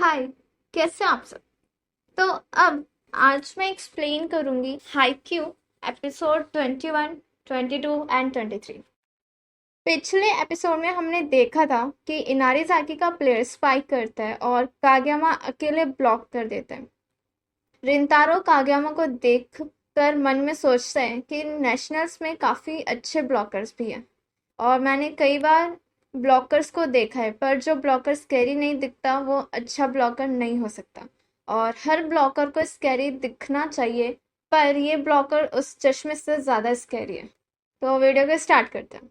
हाय, कैसे हैं आप सब। तो अब आज मैं एक्सप्लेन करूंगी हाइक्यू एपिसोड 21, 22 एंड 23। पिछले एपिसोड में हमने देखा था कि इनारीजाकी का प्लेयर स्पाइक करता है और कागयामा अकेले ब्लॉक कर देता है। रिंतारो कागयामा को देख कर मन में सोचता है कि नेशनल्स में काफ़ी अच्छे ब्लॉकर्स भी हैं और मैंने कई बार ब्लॉकर्स को देखा है, पर जो ब्लॉकर स्कैरी नहीं दिखता वो अच्छा ब्लॉकर नहीं हो सकता और हर ब्लॉकर को स्कैरी दिखना चाहिए, पर ये ब्लॉकर उस चश्मे से ज़्यादा स्कैरी है। तो वीडियो को स्टार्ट करते हैं।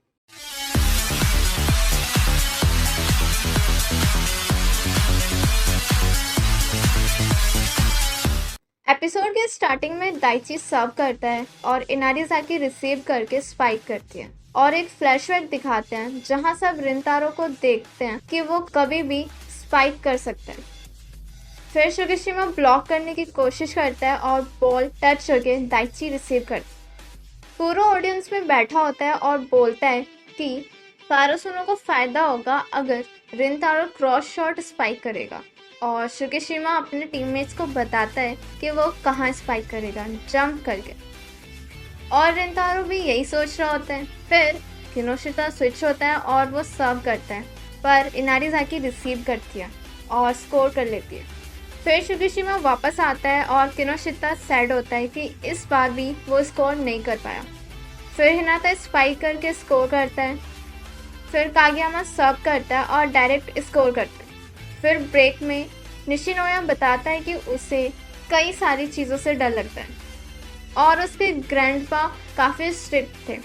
एपिसोड के स्टार्टिंग में दाइची सर्व करता है और इनारीजाकी रिसीव करके स्पाइक करती है और एक फ्लैशबैक दिखाते हैं जहां सब रिंतारो को देखते हैं कि वो कभी भी स्पाइक कर सकते हैं। फिर सुगिशिमा ब्लॉक करने की कोशिश करता है और बॉल टच होके दाइची रिसीव करता है। पूरा ऑडियंस में बैठा होता है और बोलता है कि कारासुनो को फायदा होगा अगर रिंतारो क्रॉस शॉट स्पाइक करेगा और सुगिशिमा अपने टीममेट्स को बताता है कि वो कहाँ स्पाइक करेगा, जंप करके। और रिंतारो भी यही सोच रहा होता है। फिर किनोशिता स्विच होता है और वो सर्व करता है, पर इनारीजाकी रिसीव करती है और स्कोर कर लेती है। फिर सुगिशिमा वापस आता है और किनोशिता सैड होता है कि इस बार भी वो स्कोर नहीं कर पाया। फिर हिनाता स्पाइक करके स्कोर करता है। फिर कागयामा सर्व करता है और डायरेक्ट स्कोर करता है। फिर ब्रेक में निशिनोया बताता है कि उसे कई सारी चीज़ों से डर लगता है और उसके ग्रैंडपा काफ़ी स्ट्रिक्ट थे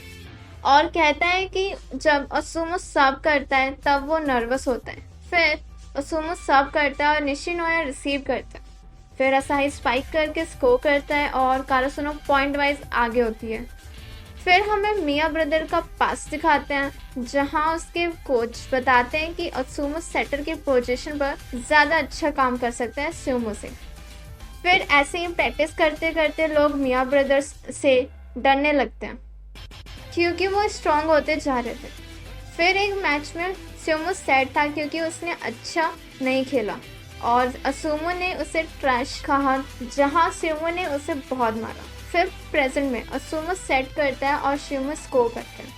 और कहता है कि जब असुमो सर्व करता है तब वो नर्वस होता है। फिर असुमो सर्व करता है और निशिनोया रिसीव करता है। फिर असाही स्पाइक करके स्कोर करता है और कारासुनो पॉइंट वाइज आगे होती है। फिर हमें मिया ब्रदर का पास दिखाते हैं जहां उसके कोच बताते हैं कि असुमो सेटर के पोजीशन पर ज़्यादा अच्छा काम कर सकता है स्यूमो से। फिर ऐसे ही प्रैक्टिस करते करते लोग मिया ब्रदर्स से डरने लगते हैं क्योंकि वो स्ट्रांग होते जा रहे थे। फिर एक मैच में स्यूमो सैड था क्योंकि उसने अच्छा नहीं खेला और असुमो ने उसे ट्रैश कहा जहां स्यूमो ने उसे बहुत मारा। फिर प्रेजेंट में असुमो सेट करता है और स्यूमो स्कोर करते हैं।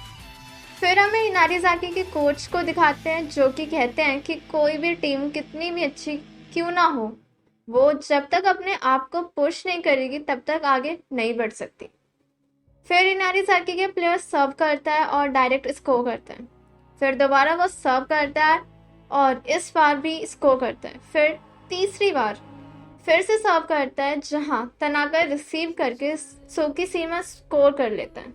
फिर हमें इनारीजाकी के कोच को दिखाते हैं जो कि कहते हैं कि कोई भी टीम कितनी भी अच्छी क्यों ना हो, वो जब तक अपने आप को पुश नहीं करेगी तब तक आगे नहीं बढ़ सकती। फिर इनारीजाकी के प्लेयर सर्व करता है और डायरेक्ट स्कोर करता है। फिर दोबारा वो सर्व करता है और इस बार भी स्कोर करता है। फिर तीसरी बार फिर से सर्व करता है जहां तनाका रिसीव करके सोकिशिमा स्कोर कर लेता है।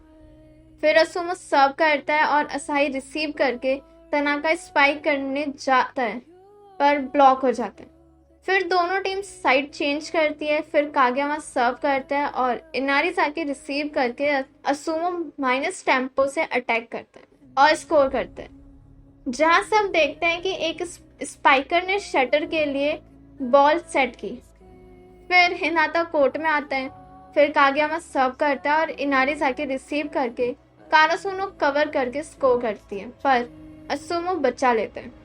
फिर असुमो सर्व करता है और असाही रिसीव करके तनाका स्पाइक करने जाता है पर ब्लॉक हो जाता है। फिर दोनों टीम साइड चेंज करती है। फिर कागयामा सर्व करता है और इनारीजाकी रिसीव करके असुमो माइनस टेम्पो से अटैक करता है और स्कोर करता है, जहां सब देखते हैं कि एक स्पाइकर ने शटर के लिए बॉल सेट की। फिर हिनाता कोर्ट में आता है। फिर कागयामा सर्व करता है और इनारीजाकी रिसीव करके कारासुनो कवर करके स्कोर करती है, पर असुमो बचा लेता है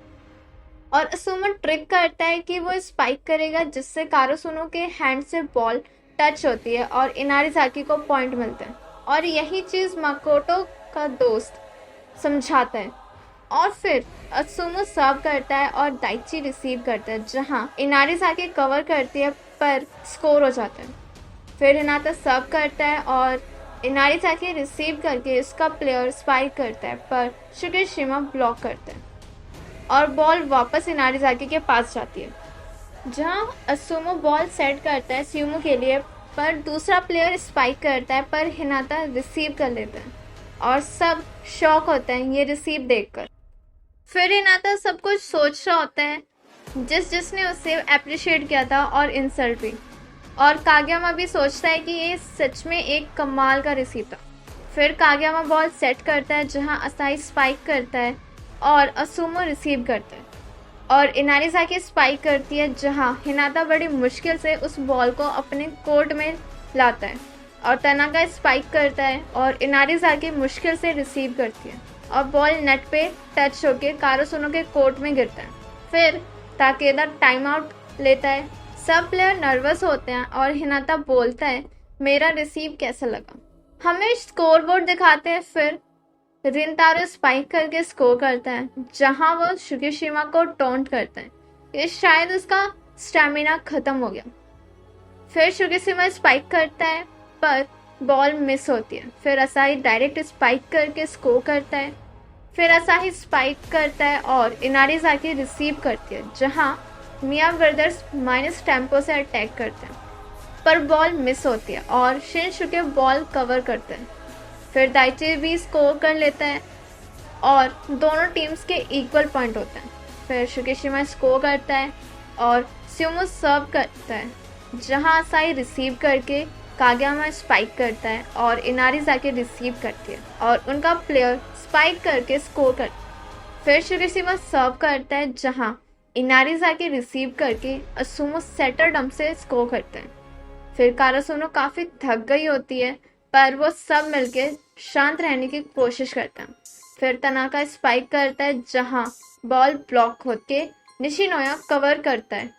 और असुमो ट्रिक करता है कि वो स्पाइक करेगा जिससे कारासुनो के हैंड से बॉल टच होती है और इनारीजाकी को पॉइंट मिलता है। और यही चीज़ माकोटो का दोस्त समझाता है। और फिर असुमो सर्व करता है और दाइची रिसीव करता है जहां इनारीजाकी कवर करती है पर स्कोर हो जाता है। फिर हिनाता सर्व करता है और इनारीजाकी रिसीव करके उसका प्लेयर स्पाइक करता है पर सुगिशिमा ब्लॉक करता है और बॉल वापस इनारीजाकी के पास जाती है, जहां असुमो बॉल सेट करता है स्यूमो के लिए, पर दूसरा प्लेयर स्पाइक करता है पर हिनाता रिसीव कर लेता है और सब शॉक होते हैं ये रिसीव देखकर। फिर हिनाता सब कुछ सोच रहा होता है जिसने उसे अप्रिशिएट किया था और इंसल्ट भी, और कागयामा भी सोचता है कि ये सच में एक कमाल का रिसीव था। फिर कागयामा बॉल सेट करता है जहां असाही स्पाइक करता है और असुमो रिसीव करता है और इनारीजाकी स्पाइक करती है जहां हिनाता बड़ी मुश्किल से उस बॉल को अपने कोर्ट में लाता है और तनाका स्पाइक करता है और इनारीजाकी मुश्किल से रिसीव करती है और बॉल नेट पे टच होके कारासुनो के कोर्ट में गिरता है। फिर ताकेदा टाइम आउट लेता है। सब प्लेयर नर्वस होते हैं और हिनाता बोलता है मेरा रिसीव कैसा लगा। हमें स्कोर बोर्ड दिखाते हैं। फिर रिंतारो स्पाइक करके स्कोर करता है जहां वो शुकिशिमा को टोंट करता है कि शायद उसका स्टैमिना खत्म हो गया। फिर शुकिशिमा स्पाइक करता है पर बॉल मिस होती है। फिर असाही डायरेक्ट स्पाइक करके स्कोर करता है। फिर असाही स्पाइक करता है और इनारीज़ाकी रिसीव करती है जहां मिया ब्रदर्स माइनस टेम्पो से अटैक करते हैं पर बॉल मिस होती है और शिनशुके बॉल कवर करते हैं। फिर दाइची भी स्कोर कर लेता है और दोनों टीम्स के इक्वल पॉइंट होते हैं। फिर शुकिशिमा स्कोर करता है और स्यूमो सर्व करता है जहां असाही रिसीव करके कागयामा स्पाइक करता है और इनारीज़ाकी रिसीव करती है और उनका प्लेयर स्पाइक करके स्कोर करता है। फिर शुकिशिमा सर्व करता है जहां इनारीज़ाकी रिसीव करके असुमो सेटर डम से स्कोर करते हैं। फिर कारासुनो काफ़ी थक गई होती है पर वो सब मिलके शांत रहने की कोशिश करते हैं। फिर तनाका स्पाइक करता है जहां बॉल ब्लॉक होके निशिनोया कवर करता है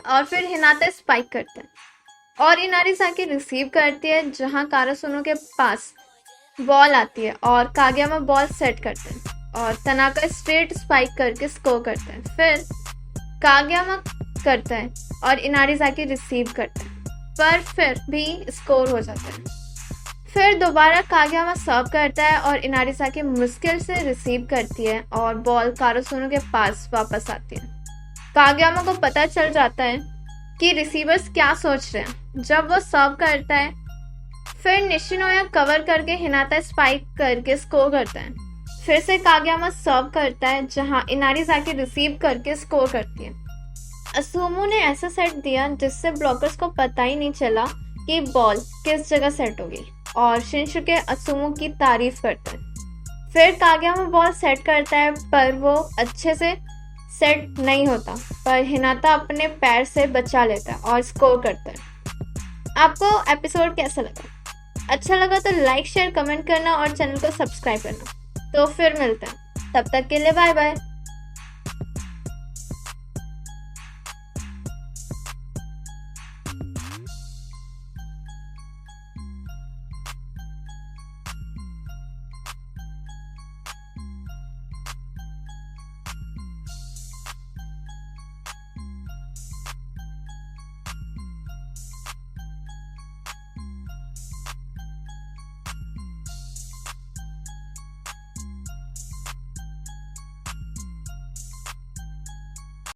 और फिर हिनाता स्पाइक करता है और इनारीज़ाकी रिसीव करती है जहां कारासुनो के पास बॉल आती है और कागयामा बॉल सेट करते हैं और तनाका स्ट्रेट स्पाइक करके स्कोर करता है। फिर कागयामा करता है और इनारीज़ाकी रिसीव करता है पर फिर भी स्कोर हो जाता है। फिर दोबारा कागयामा सर्व करता है और इनारीज़ाकी मुश्किल से रिसीव करती है और बॉल कारासुनो के पास वापस आती है। कागयामा को पता चल जाता है कि रिसीवर्स क्या सोच रहे हैं जब वो सर्व करता है। फिर निशिनोया कवर करके हिनाता स्पाइक करके स्कोर करता है। फिर से कागयामा सर्व करता है जहां इनारीज़ाकी रिसीव करके स्कोर करती है। असुमो ने ऐसा सेट दिया जिससे ब्लॉकर्स को पता ही नहीं चला कि बॉल किस जगह सेट होगी और शिनशुके असुमो की तारीफ करता है। फिर कागयामा बॉल सेट करता है पर वो अच्छे से सेट नहीं होता पर हिनाता अपने पैर से बचा लेता है और स्कोर करता है। आपको एपिसोड कैसा लगा? अच्छा लगा तो लाइक शेयर कमेंट करना और चैनल को सब्सक्राइब करना। तो फिर मिलते हैं, तब तक के लिए बाय बाय।